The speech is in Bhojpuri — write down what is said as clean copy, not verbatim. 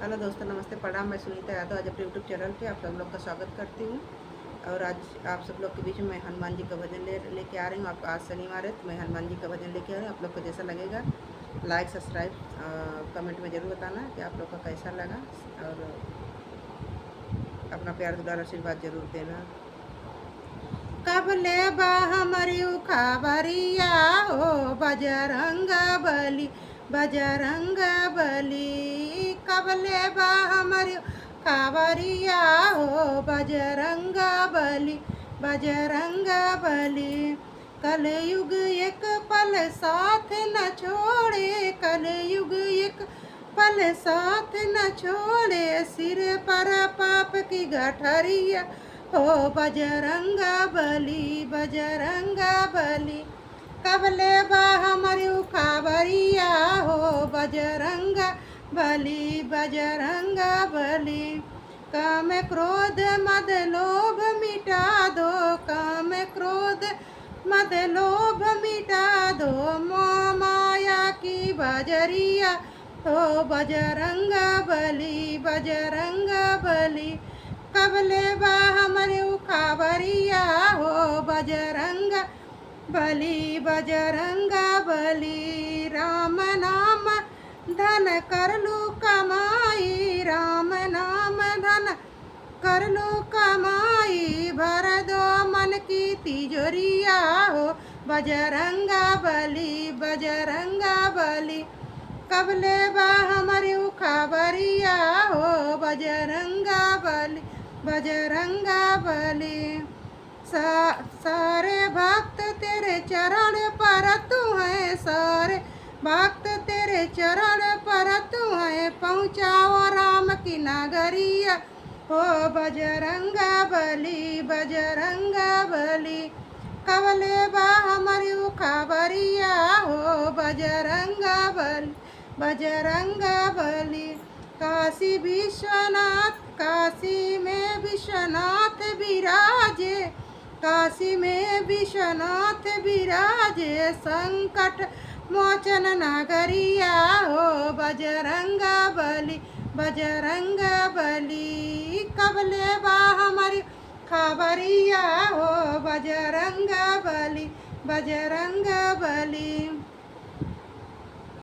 हेलो दोस्तों, नमस्ते, प्रणाम। मैं सुनीता यादव आज अपने यूट्यूब चैनल पे आप सब लोग का स्वागत करती हूँ। और आज आप सब लोग के बीच में मैं हनुमान जी का भजन लेके आ रही हूँ। आप आज शनिवार है तो मैं हनुमान जी का भजन लेके आ रही हूँ। आप लोग को जैसा लगेगा लाइक सब्सक्राइब कमेंट में ज़रूर बताना कि आप लोग का कैसा लगा, और अपना प्यार दुलार आशीर्वाद जरूर देना। कबले बा हमारी खबरिया हो बजरंग बली, बजरंग बली। कबले बा हमारी खबरिया हो बजरंग बली, बजरंग बली। कलयुग एक पल साथ न छोड़े, कलयुग एक पल साथ न छोड़े। सिर पर पाप की गठरिया हो बजरंग बली, बजरंग बली। कबले बा हमारी खबरिया हो बजरंग बली, बजरंग बली। काम क्रोध मद लोभ मिटा दो, काम क्रोध मद लोभ मिटा दो। मोह माया की बजरिया हो बजरंग बली, बजरंग बली। कबले बा हमारे खबरिया हो बजरंग बली, बजरंग बली। राम नाम धन कर लू कमाई, राम नाम धन कर लो कमाई। भर दो मन की तिजोरिया हो बजरंग बली, बजरंग बली। कबले बा हमारी खबरिया हो बजरंग बली, बजरंग बली। सारे भक्त तेरे चरण पर तू है, सारे भक्त तेरे चरण पर तू है। पहुँचाओ राम की नगरिया हो बजरंग बली, बजरंग बली। कबले बा हमारी खबरिया हो बजरंग बली, बजरंग बली। काशी विश्वनाथ, काशी में विश्वनाथ विराजे, काशी में विश्वनाथ विराजे। संकट मोचन नगरिया हो बजरंग बली, बजरंग बली। कबले बा हमारी खबरिया हो बजरंग बली, बजरंग बली।